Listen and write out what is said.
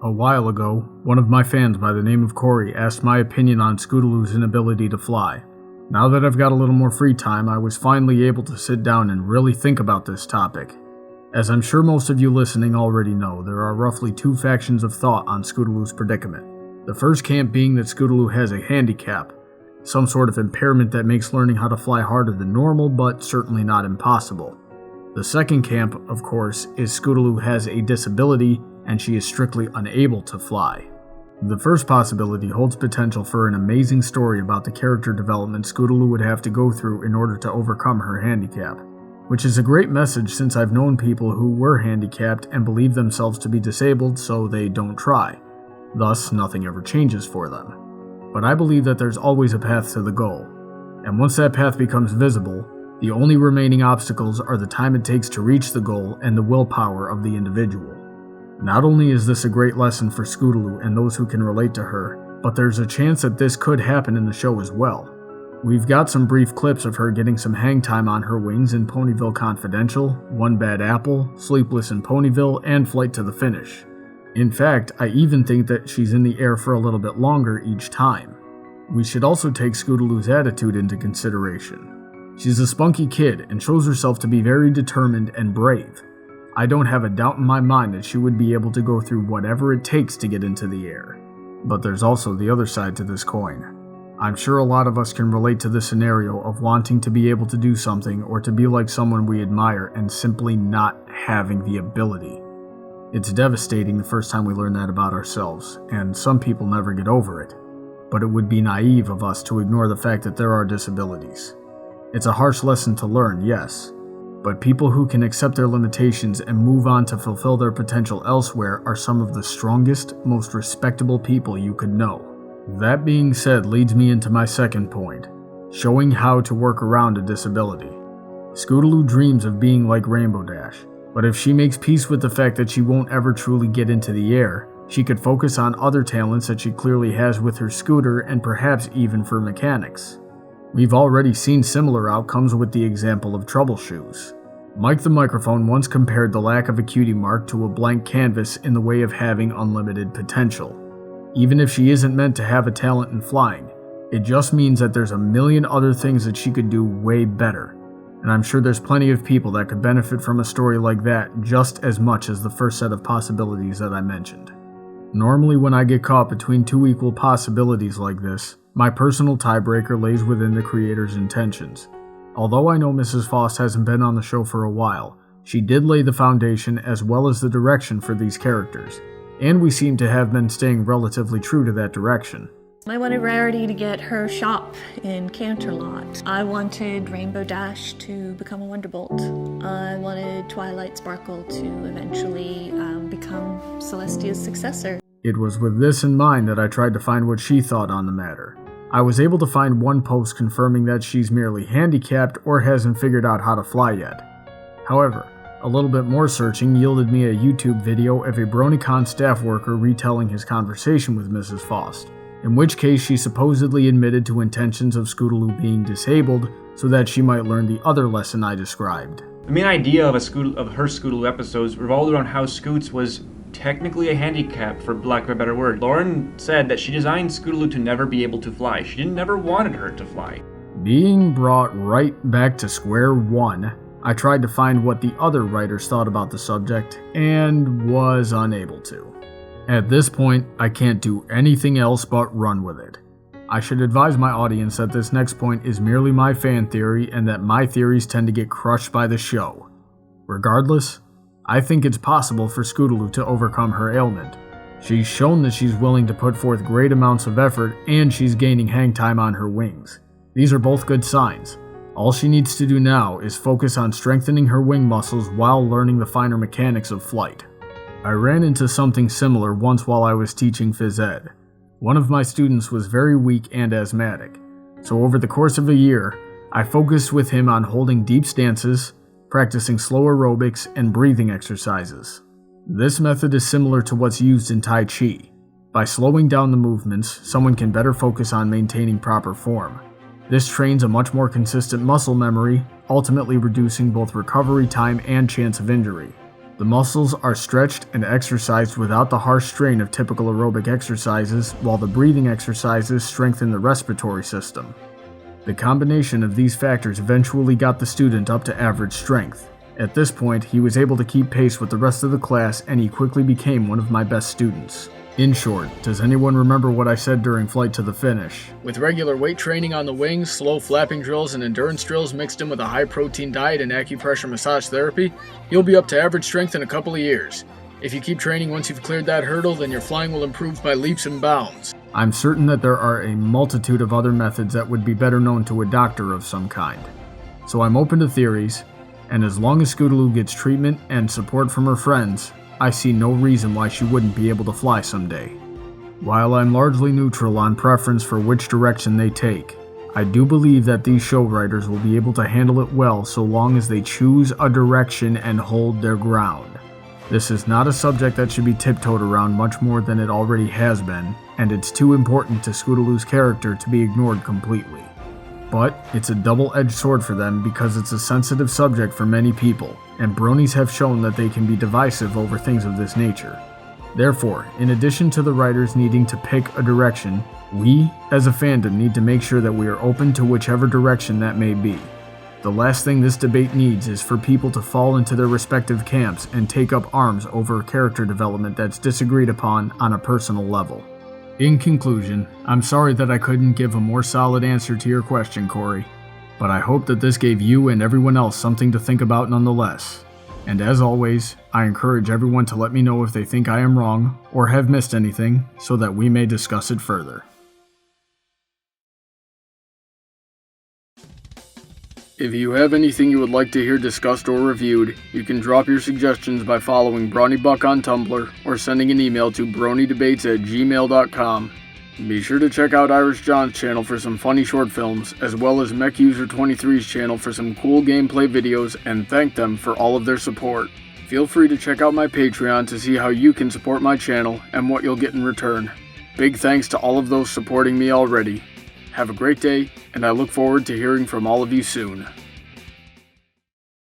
A while ago, one of my fans by the name of Corey asked my opinion on Scootaloo's inability to fly. Now that I've got a little more free time, I was finally able to sit down and really think about this topic. As I'm sure most of you listening already know, there are roughly two factions of thought on Scootaloo's predicament. The first camp being that Scootaloo has a handicap, some sort of impairment that makes learning how to fly harder than normal, but certainly not impossible. The second camp, of course, is Scootaloo has a disability and she is strictly unable to fly. The first possibility holds potential for an amazing story about the character development Scootaloo would have to go through in order to overcome her handicap, which is a great message since I've known people who were handicapped and believe themselves to be disabled so they don't try. Thus, nothing ever changes for them. But I believe that there's always a path to the goal, and once that path becomes visible, the only remaining obstacles are the time it takes to reach the goal and the willpower of the individual. Not only is this a great lesson for Scootaloo and those who can relate to her, but there's a chance that this could happen in the show as well. We've got some brief clips of her getting some hang time on her wings in Ponyville Confidential, One Bad Apple, Sleepless in Ponyville, and Flight to the Finish. In fact, I even think that she's in the air for a little bit longer each time. We should also take Scootaloo's attitude into consideration. She's a spunky kid and shows herself to be very determined and brave. I don't have a doubt in my mind that she would be able to go through whatever it takes to get into the air. But there's also the other side to this coin. I'm sure a lot of us can relate to the scenario of wanting to be able to do something or to be like someone we admire and simply not having the ability. It's devastating the first time we learn that about ourselves, and some people never get over it. But it would be naive of us to ignore the fact that there are disabilities. It's a harsh lesson to learn, yes. But people who can accept their limitations and move on to fulfill their potential elsewhere are some of the strongest, most respectable people you could know. That being said leads me into my second point, showing how to work around a disability. Scootaloo dreams of being like Rainbow Dash, but if she makes peace with the fact that she won't ever truly get into the air, she could focus on other talents that she clearly has with her scooter and perhaps even for mechanics. We've already seen similar outcomes with the example of Troubleshoes. Mike the Microphone once compared the lack of a cutie mark to a blank canvas in the way of having unlimited potential. Even if she isn't meant to have a talent in flying, it just means that there's a million other things that she could do way better. And I'm sure there's plenty of people that could benefit from a story like that just as much as the first set of possibilities that I mentioned. Normally when I get caught between two equal possibilities like this, my personal tiebreaker lays within the creator's intentions. Although I know Mrs. Faust hasn't been on the show for a while, she did lay the foundation as well as the direction for these characters, and we seem to have been staying relatively true to that direction. I wanted Rarity to get her shop in Canterlot. I wanted Rainbow Dash to become a Wonderbolt. I wanted Twilight Sparkle to eventually become Celestia's successor. It was with this in mind that I tried to find what she thought on the matter. I was able to find one post confirming that she's merely handicapped or hasn't figured out how to fly yet. However, a little bit more searching yielded me a YouTube video of a BronyCon staff worker retelling his conversation with Mrs. Faust, in which case she supposedly admitted to intentions of Scootaloo being disabled so that she might learn the other lesson I described. The main idea of her Scootaloo episodes revolved around how Scoots was technically a handicap, for lack of a better word. Lauren said that she designed Scootaloo to never be able to fly. She never wanted her to fly. Being brought right back to square one, I tried to find what the other writers thought about the subject, and was unable to. At this point, I can't do anything else but run with it. I should advise my audience that this next point is merely my fan theory and that my theories tend to get crushed by the show. Regardless, I think it's possible for Scootaloo to overcome her ailment. She's shown that she's willing to put forth great amounts of effort and she's gaining hang time on her wings. These are both good signs. All she needs to do now is focus on strengthening her wing muscles while learning the finer mechanics of flight. I ran into something similar once while I was teaching phys ed. One of my students was very weak and asthmatic, so over the course of a year, I focused with him on holding deep stances, practicing slow aerobics, and breathing exercises. This method is similar to what's used in Tai Chi. By slowing down the movements, someone can better focus on maintaining proper form. This trains a much more consistent muscle memory, ultimately reducing both recovery time and chance of injury. The muscles are stretched and exercised without the harsh strain of typical aerobic exercises, while the breathing exercises strengthen the respiratory system. The combination of these factors eventually got the student up to average strength. At this point, he was able to keep pace with the rest of the class, and he quickly became one of my best students. In short, does anyone remember what I said during Flight to the Finish? With regular weight training on the wings, slow flapping drills, and endurance drills mixed in with a high-protein diet and acupressure massage therapy, you'll be up to average strength in a couple of years. If you keep training once you've cleared that hurdle, then your flying will improve by leaps and bounds. I'm certain that there are a multitude of other methods that would be better known to a doctor of some kind. So I'm open to theories, and as long as Scootaloo gets treatment and support from her friends, I see no reason why she wouldn't be able to fly someday. While I'm largely neutral on preference for which direction they take, I do believe that these show writers will be able to handle it well so long as they choose a direction and hold their ground. This is not a subject that should be tiptoed around much more than it already has been, and it's too important to Scootaloo's character to be ignored completely. But it's a double-edged sword for them because it's a sensitive subject for many people, and bronies have shown that they can be divisive over things of this nature. Therefore, in addition to the writers needing to pick a direction, we, as a fandom, need to make sure that we are open to whichever direction that may be. The last thing this debate needs is for people to fall into their respective camps and take up arms over character development that's disagreed upon on a personal level. In conclusion, I'm sorry that I couldn't give a more solid answer to your question, Corey, but I hope that this gave you and everyone else something to think about nonetheless. And as always, I encourage everyone to let me know if they think I am wrong or have missed anything so that we may discuss it further. If you have anything you would like to hear discussed or reviewed, you can drop your suggestions by following Brawny Buck on Tumblr or sending an email to bronydebates@gmail.com. Be sure to check out Irish John's channel for some funny short films, as well as MechUser23's channel for some cool gameplay videos, and thank them for all of their support. Feel free to check out my Patreon to see how you can support my channel and what you'll get in return. Big thanks to all of those supporting me already. Have a great day, and I look forward to hearing from all of you soon.